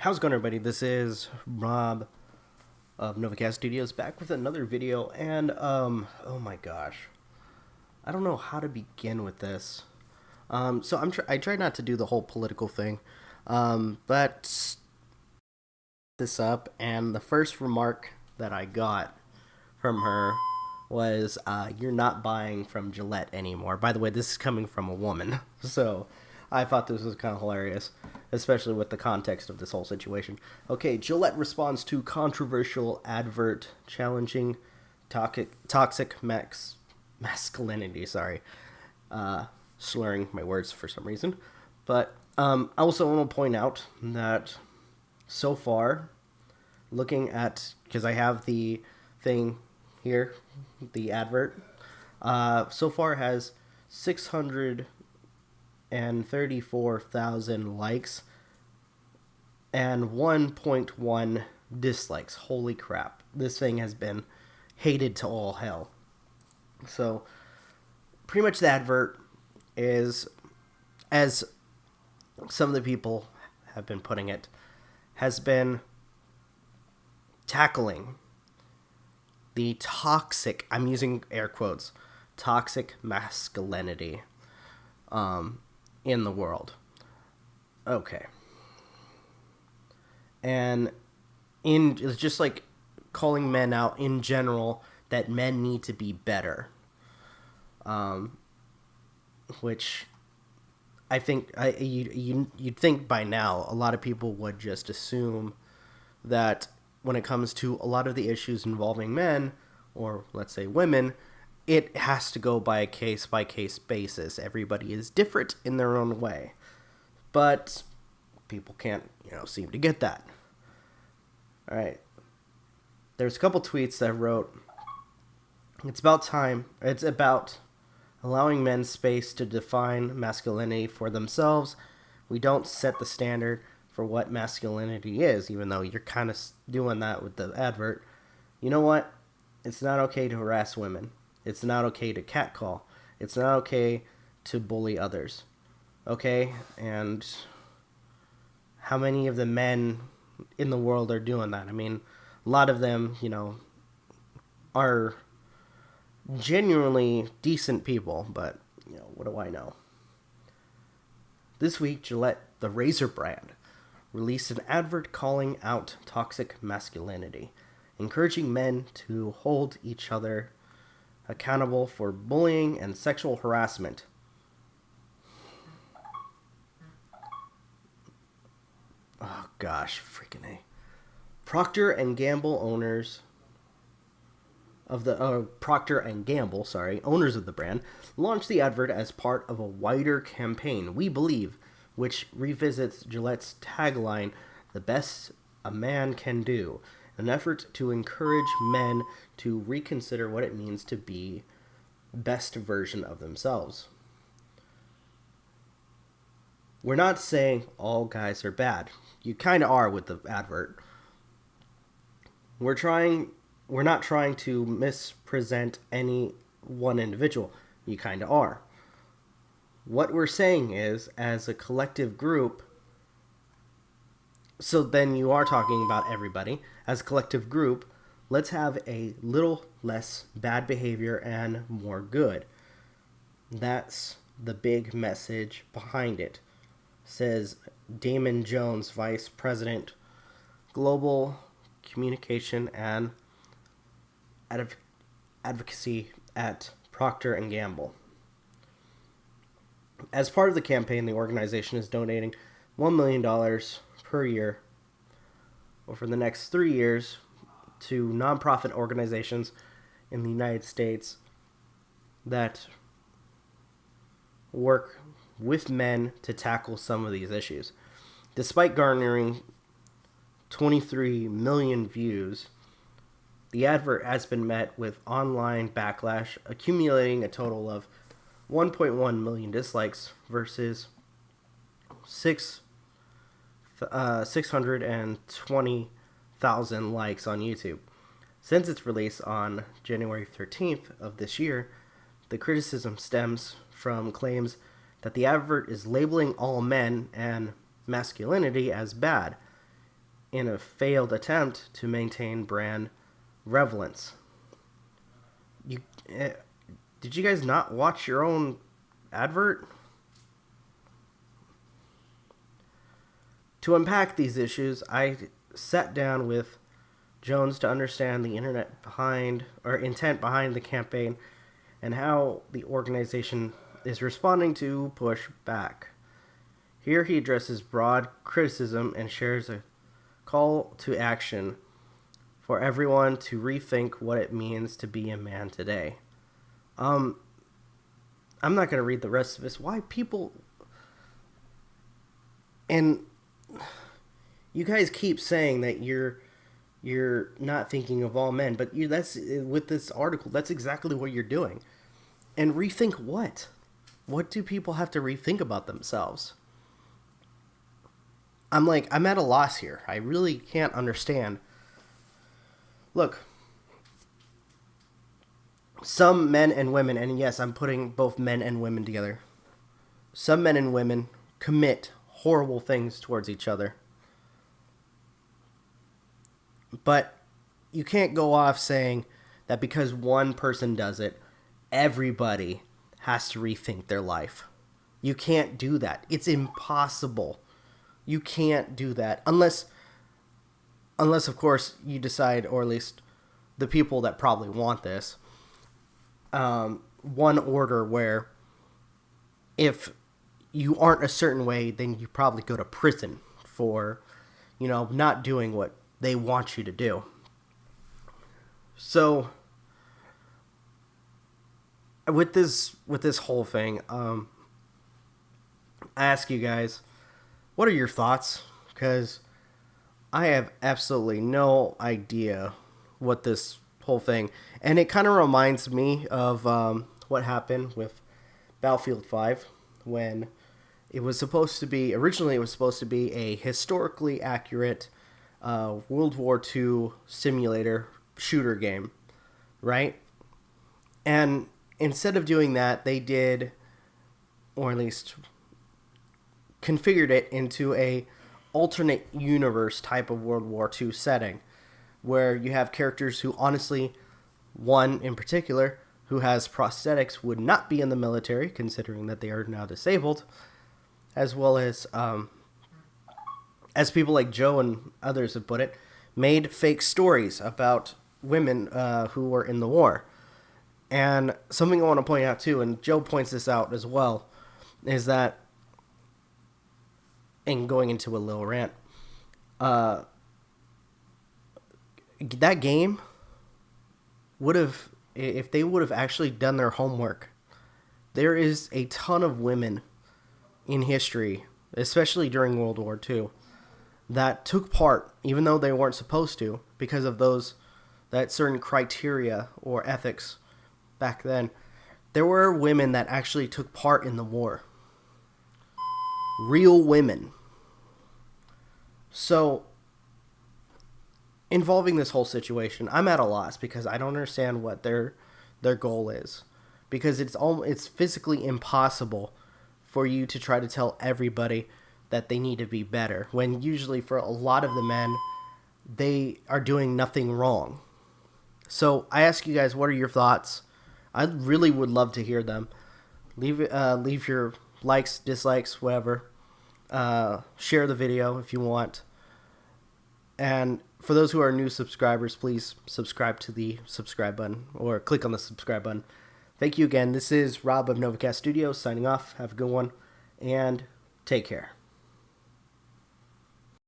How's it going, everybody? This is Rob of Novakast Studios back with another video, and oh my gosh, I don't know how to begin with this. I try not to do the whole political thing, but this up, and the first remark that I got from her was, "You're not buying from Gillette anymore." By the way, this is coming from a woman, so I thought this was kind of hilarious, especially with the context of this whole situation. Okay, Gillette responds to controversial advert challenging toxic masculinity. Sorry, slurring my words for some reason. But I also want to point out that so far, looking at, because I have the thing here, the advert, so far has 634,000 likes and 1.1 dislikes. Holy crap. This thing has been hated to all hell. So, pretty much the advert is, as some of the people have been putting it, has been tackling the toxic, I'm using air quotes, toxic masculinity in the world. Okay. And it's just like calling men out in general that men need to be better. Which I think you'd think by now a lot of people would just assume that when it comes to a lot of the issues involving men, or let's say women, it has to go by a case-by-case basis. Everybody is different in their own way. But people can't, seem to get that. All right. There's a couple tweets that I wrote. It's about allowing men space to define masculinity for themselves. We don't set the standard for what masculinity is, even though you're kind of doing that with the advert. You know what? It's not okay to harass women. It's not okay to catcall. It's not okay to bully others. Okay? And how many of the men in the world are doing that? I mean, a lot of them, are genuinely decent people, but, what do I know? This week, Gillette, the razor brand, released an advert calling out toxic masculinity, encouraging men to hold each other accountable for bullying and sexual harassment. Oh gosh, freaking A. Procter and Gamble owners of the owners of the brand, launched the advert as part of a wider campaign, We Believe, which revisits Gillette's tagline, "The best a man can do," an effort to encourage men to reconsider what it means to be best version of themselves. We're not saying all guys are bad. You kind of are with the advert. We're not trying to mispresent any one individual. You kind of are. What we're saying is, as a collective group, so then you are talking about everybody, as a collective group, let's have a little less bad behavior and more good. That's the big message behind it, says Damon Jones, Vice President, Global Communication and Advocacy at Procter & Gamble. As part of the campaign, the organization is donating $1 million per year over the next 3 years to nonprofit organizations in the United States that work with men to tackle some of these issues. Despite garnering 23 million views, the advert has been met with online backlash, accumulating a total of 1.1 million dislikes versus 620,000 likes on YouTube. Since its release on January 13th of this year, the criticism stems from claims that the advert is labeling all men and masculinity as bad, in a failed attempt to maintain brand relevance. You did you guys not watch your own advert? To unpack these issues, I sat down with Jones to understand the intent behind the campaign and how the organization is responding to push back. Here he addresses broad criticism and shares a call to action for everyone to rethink what it means to be a man today. I'm not going to read the rest of this. Why people... And you guys keep saying that you're not thinking of all men, but that's with this article, that's exactly what you're doing. And rethink what? What do people have to rethink about themselves? I'm at a loss here. I really can't understand. Look, some men and women, and yes, I'm putting both men and women together. Some men and women commit horrible things towards each other. But you can't go off saying that because one person does it, everybody has to rethink their life. You can't do that. It's impossible. You can't do that unless of course you decide, or at least the people that probably want this, one order where if you aren't a certain way, then you probably go to prison for, not doing what they want you to do. So with this whole thing, I ask you guys, what are your thoughts? Because I have absolutely no idea what this whole thing, and it kind of reminds me of what happened with Battlefield 5 when originally it was supposed to be a historically accurate World War II simulator shooter game, right? And instead of doing that, they did, or at least configured it into a alternate universe type of World War II setting, where you have characters who honestly, one in particular, who has prosthetics, would not be in the military, considering that they are now disabled, as well as people like Joe and others have put it, made fake stories about women who were in the war. And something I want to point out too, and Joe points this out as well, is that, and going into a little rant, that game would have, if they would have actually done their homework, there is a ton of women in history, especially during World War II, that took part, even though they weren't supposed to, because of that certain criteria or ethics back then. There were women that actually took part in the war. Real women. So, involving this whole situation, I'm at a loss because I don't understand what their goal is. Because it's physically impossible for you to try to tell everybody that they need to be better, when usually for a lot of the men, they are doing nothing wrong. So I ask you guys, what are your thoughts? I really would love to hear them. Leave your likes, dislikes, whatever. Share the video if you want. And for those who are new subscribers, please subscribe to the subscribe button, or click on the subscribe button. Thank you again. This is Rob of Novakast Studios signing off. Have a good one, and take care.